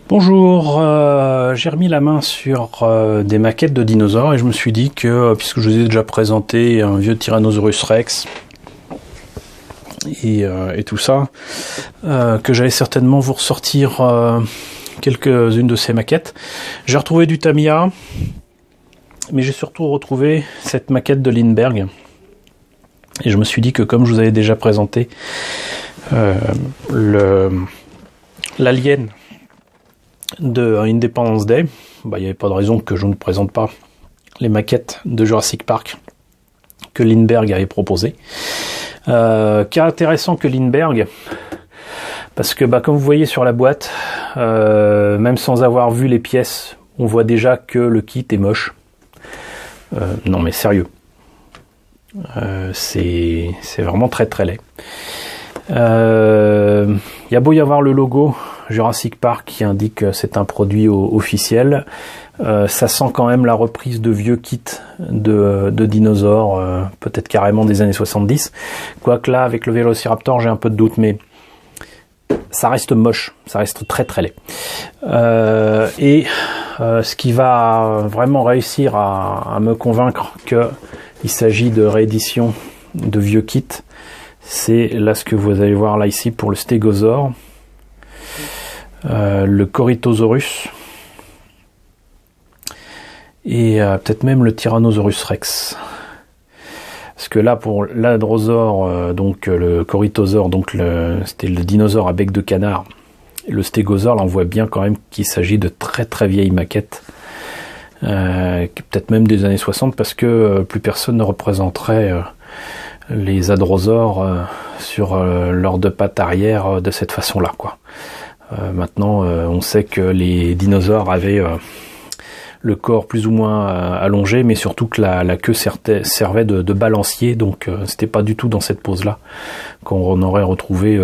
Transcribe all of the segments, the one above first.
Bonjour, j'ai remis la main sur des maquettes de dinosaures et je me suis dit que, puisque je vous ai déjà présenté un vieux Tyrannosaurus Rex et tout ça, que j'allais certainement vous ressortir quelques-unes de ces maquettes. J'ai retrouvé du Tamiya, mais j'ai surtout retrouvé cette maquette de Lindbergh. Et je me suis dit que comme je vous avais déjà présenté l'Alien de Independence Day, il n'y avait pas de raison que je ne présente pas les maquettes de Jurassic Park que Lindbergh avait proposées. Car intéressant que Lindbergh, parce que comme vous voyez sur la boîte, même sans avoir vu les pièces, on voit déjà que le kit est moche. Non mais sérieux. C'est vraiment très très laid. Il y a beau y avoir le logo Jurassic Park qui indique que c'est un produit officiel, ça sent quand même la reprise de vieux kits de dinosaures, peut-être carrément des années 70. Quoique là, avec le Vélociraptor, j'ai un peu de doute, mais ça reste moche, ça reste très très laid. Ce qui va vraiment réussir à me convaincre qu'il s'agit de réédition de vieux kits, c'est là ce que vous allez voir là ici pour le Stégosaure, le Corythosaurus et peut-être même le Tyrannosaurus Rex. Parce que là pour l'Hadrosaure, donc le Corythosaure, donc c'était le dinosaure à bec de canard, et le Stégosaure, là on voit bien quand même qu'il s'agit de très très vieilles maquettes, peut-être même des années 60, parce que plus personne ne représenterait les hadrosaures sur leurs deux pattes arrière de cette façon-là, quoi. Maintenant, on sait que les dinosaures avaient le corps plus ou moins allongé, mais surtout que la queue servait de balancier, donc c'était pas du tout dans cette pose-là qu'on aurait retrouvé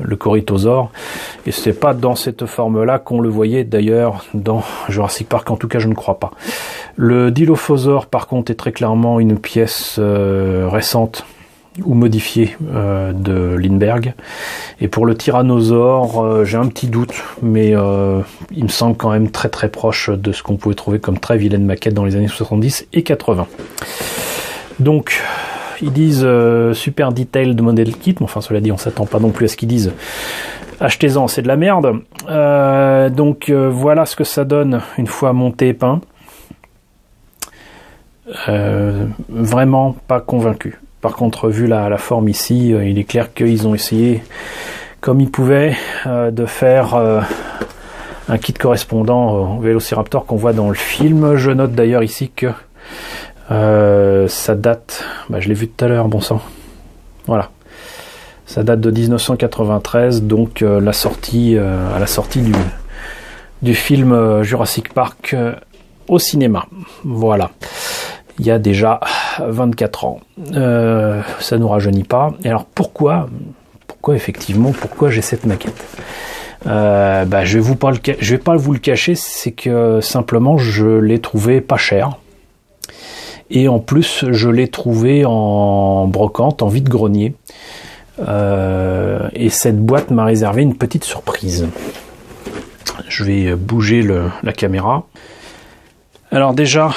le Corythosaure, et c'était pas dans cette forme-là qu'on le voyait d'ailleurs dans Jurassic Park, en tout cas je ne crois pas. Le Dilophosaure par contre est très clairement une pièce récente ou modifiée de Lindbergh, et pour le Tyrannosaure j'ai un petit doute, mais il me semble quand même très très proche de ce qu'on pouvait trouver comme très vilaine maquette dans les années 70 et 80. Donc ils disent super detailed model kit, mais enfin cela dit on s'attend pas non plus à ce qu'ils disent achetez-en, c'est de la merde. Voilà ce que ça donne une fois monté et peint. Vraiment pas convaincu. Par contre, vu la forme ici, il est clair qu'ils ont essayé comme ils pouvaient de faire un kit correspondant au Vélociraptor qu'on voit dans le film. Je note d'ailleurs ici que ça date, je l'ai vu tout à l'heure, bon sang, voilà, ça date de 1993, donc à la sortie du film Jurassic Park au cinéma, voilà, il y a déjà 24 ans, ça nous rajeunit pas. Et alors pourquoi j'ai cette maquette? Je vais pas vous le cacher, c'est que simplement je l'ai trouvé pas cher. Et en plus, je l'ai trouvé en brocante, en vide-grenier. Et cette boîte m'a réservé une petite surprise. Je vais bouger la caméra. Alors déjà,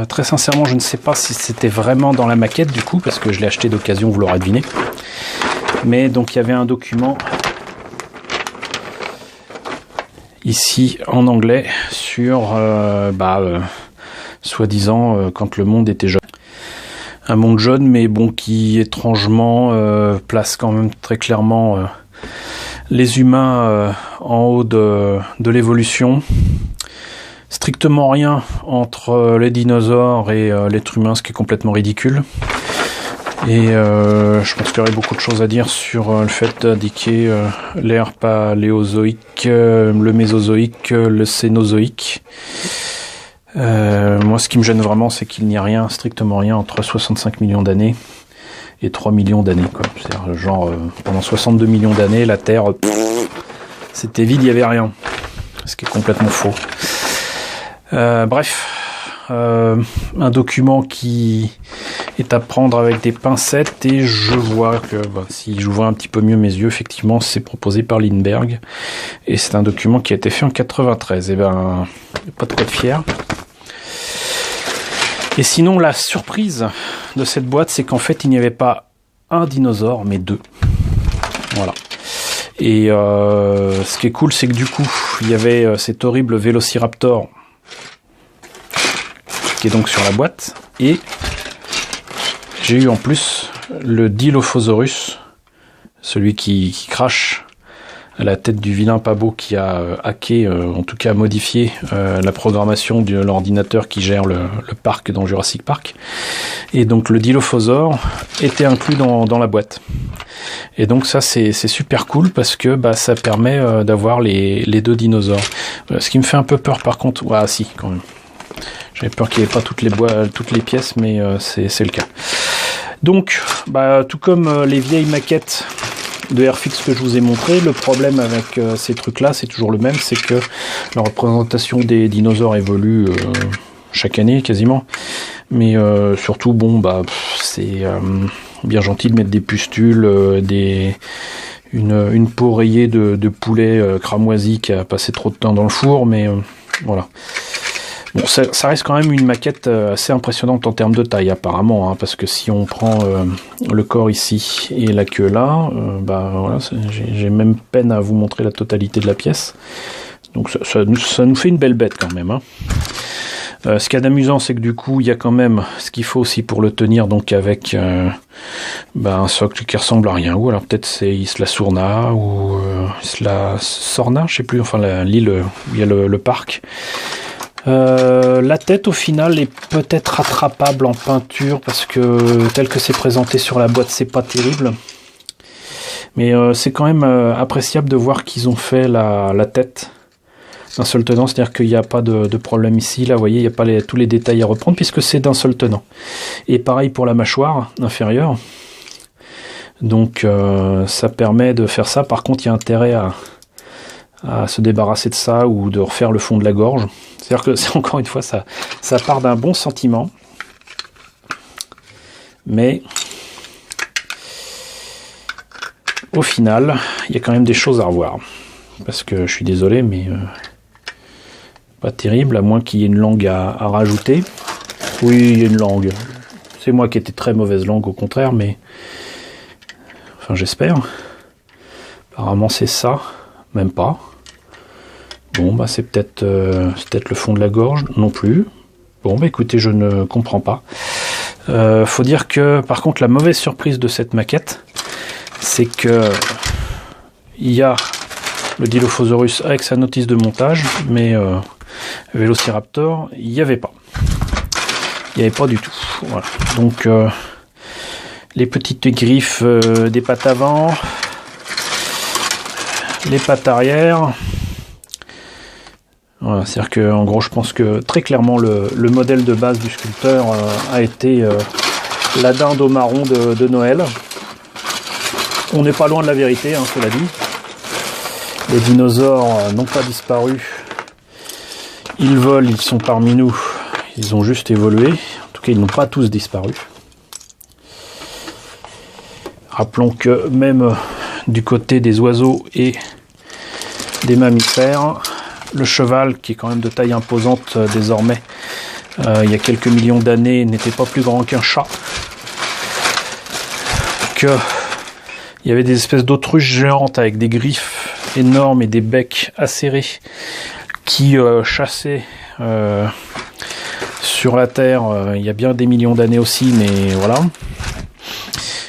très sincèrement, je ne sais pas si c'était vraiment dans la maquette du coup, parce que je l'ai acheté d'occasion, vous l'aurez deviné. Mais donc il y avait un document ici en anglais sur soi-disant quand le monde était jeune. Un monde jeune, mais bon, qui étrangement place quand même très clairement les humains en haut de l'évolution. Strictement rien entre les dinosaures et l'être humain, ce qui est complètement ridicule. Et je pense qu'il y aurait beaucoup de choses à dire sur le fait d'indiquer l'ère paléozoïque, le mésozoïque, le cénozoïque. Moi, ce qui me gêne vraiment, c'est qu'il n'y a rien, strictement rien, entre 65 millions d'années et 3 millions d'années, quoi. C'est-à-dire, genre, pendant 62 millions d'années, la Terre, c'était vide, il n'y avait rien. Ce qui est complètement faux. Bref, un document qui est à prendre avec des pincettes, et je vois que si je vois un petit peu mieux mes yeux, effectivement c'est proposé par Lindbergh et c'est un document qui a été fait en 93. Et ben pas de quoi être fier. Et sinon la surprise de cette boîte, c'est qu'en fait il n'y avait pas un dinosaure mais deux. Voilà. Et ce qui est cool, c'est que du coup il y avait cet horrible Vélociraptor qui est donc sur la boîte, et j'ai eu en plus le Dilophosaurus, celui qui crache à la tête du vilain pas beau qui a hacké, en tout cas modifié la programmation de l'ordinateur qui gère le parc dans Jurassic Park. Et donc le Dilophosaure était inclus dans la boîte. Et donc ça c'est super cool parce que ça permet d'avoir les deux dinosaures. Ce qui me fait un peu peur par contre, si quand même. J'avais peur qu'il n'y ait pas toutes les pièces, mais c'est le cas. Donc, tout comme les vieilles maquettes de Airfix que je vous ai montré, le problème avec ces trucs-là, c'est toujours le même, c'est que la représentation des dinosaures évolue chaque année quasiment. Mais surtout, c'est bien gentil de mettre des pustules, une peau rayée de poulet cramoisi qui a passé trop de temps dans le four, mais voilà. Bon, ça reste quand même une maquette assez impressionnante en termes de taille apparemment, parce que si on prend le corps ici et la queue là, voilà, j'ai même peine à vous montrer la totalité de la pièce. Donc ça nous fait une belle bête quand même. Ce qu'il y a d'amusant, c'est que du coup, il y a quand même ce qu'il faut aussi pour le tenir, donc avec un socle qui ressemble à rien, ou alors peut-être c'est Isla Sorna ou Isla Sorna, je sais plus, enfin l'île où il y a le parc. La tête au final est peut-être rattrapable en peinture parce que tel que c'est présenté sur la boîte, c'est pas terrible, mais c'est quand même appréciable de voir qu'ils ont fait la tête d'un seul tenant, c'est-à-dire qu'il n'y a pas de problème ici. Là vous voyez, il n'y a pas tous les détails à reprendre puisque c'est d'un seul tenant, et pareil pour la mâchoire inférieure, donc ça permet de faire ça. Par contre il y a intérêt à se débarrasser de ça ou de refaire le fond de la gorge. C'est-à-dire que, encore une fois, ça part d'un bon sentiment, mais au final, il y a quand même des choses à revoir. Parce que je suis désolé, mais pas terrible, à moins qu'il y ait une langue à rajouter. Oui, il y a une langue. C'est moi qui étais très mauvaise langue, au contraire, mais enfin j'espère. Apparemment c'est ça, même pas. Bon, c'est peut-être le fond de la gorge, non plus. Bon, écoutez, je ne comprends pas. Faut dire que, par contre, la mauvaise surprise de cette maquette, c'est que il y a le Dilophosaurus avec sa notice de montage, mais Vélociraptor, il n'y avait pas. Il n'y avait pas du tout. Voilà. Donc, les petites griffes des pattes avant, les pattes arrière. Voilà, c'est-à-dire que, en gros, je pense que très clairement le modèle de base du sculpteur a été la dinde au marron de Noël. On n'est pas loin de la vérité, cela dit. Les dinosaures n'ont pas disparu. Ils volent, ils sont parmi nous. Ils ont juste évolué. En tout cas, ils n'ont pas tous disparu. Rappelons que même du côté des oiseaux et des mammifères, le cheval, qui est quand même de taille imposante désormais, il y a quelques millions d'années, n'était pas plus grand qu'un chat. Il y avait des espèces d'autruches géantes avec des griffes énormes et des becs acérés qui chassaient sur la Terre il y a bien des millions d'années aussi, mais voilà.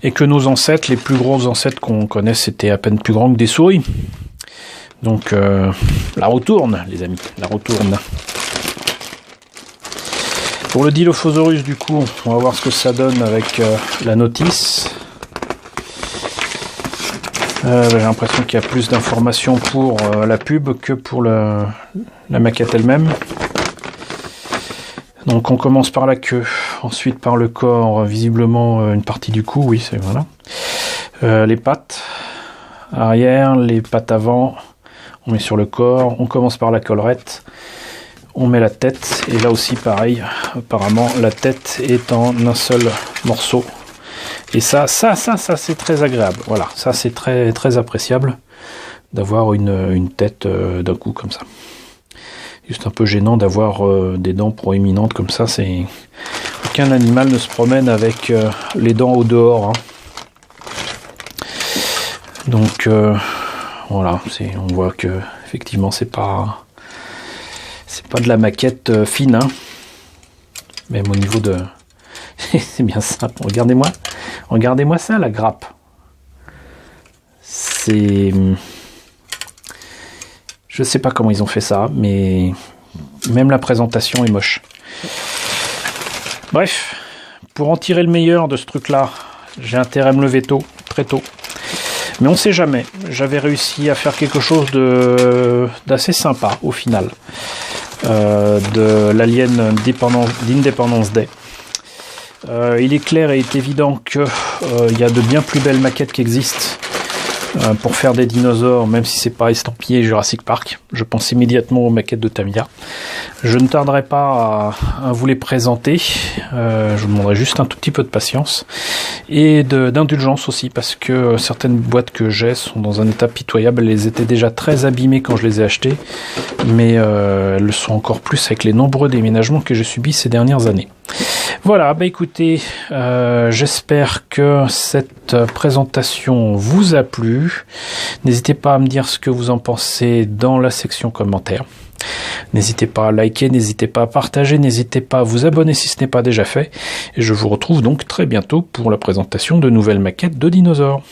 Et que nos ancêtres, les plus gros ancêtres qu'on connaisse, étaient à peine plus grands que des souris. Donc, la roue tourne, les amis, la roue tourne. Pour le Dilophosaurus, du coup, on va voir ce que ça donne avec la notice. J'ai l'impression qu'il y a plus d'informations pour la pub que pour la maquette elle-même. Donc, on commence par la queue, ensuite par le corps, visiblement une partie du cou, oui, c'est voilà. Les pattes arrière, les pattes avant. On met sur le corps, on commence par la collerette, on met la tête, et là aussi pareil, apparemment la tête est en un seul morceaux. Et ça c'est très agréable. Voilà, ça c'est très très appréciable d'avoir une tête d'un coup comme ça. Juste un peu gênant d'avoir des dents proéminentes comme ça. C'est aucun animal ne se promène avec les dents au dehors. Hein. Donc voilà, on voit que effectivement c'est pas de la maquette fine, hein. Même au niveau de c'est bien simple. Regardez-moi ça, la grappe. C'est, je sais pas comment ils ont fait ça, mais même la présentation est moche. Bref, pour en tirer le meilleur de ce truc-là, j'ai intérêt à me lever tôt, très tôt. Mais on sait jamais. J'avais réussi à faire quelque chose d'assez sympa au final. De l'Alien d'Independence Day. Il est clair et est évident que il y a de bien plus belles maquettes qui existent pour faire des dinosaures, même si c'est pas estampillé Jurassic Park. Je pense immédiatement aux maquettes de Tamiya. Je ne tarderai pas à vous les présenter. Je vous demanderai juste un tout petit peu de patience et d'indulgence aussi, parce que certaines boîtes que j'ai sont dans un état pitoyable. Elles étaient déjà très abîmées quand je les ai achetées, mais elles le sont encore plus avec les nombreux déménagements que j'ai subis ces dernières années. Voilà, bah écoutez, j'espère que cette présentation vous a plu. N'hésitez pas à me dire ce que vous en pensez dans la section commentaires. N'hésitez pas à liker, n'hésitez pas à partager, n'hésitez pas à vous abonner si ce n'est pas déjà fait. Et je vous retrouve donc très bientôt pour la présentation de nouvelles maquettes de dinosaures.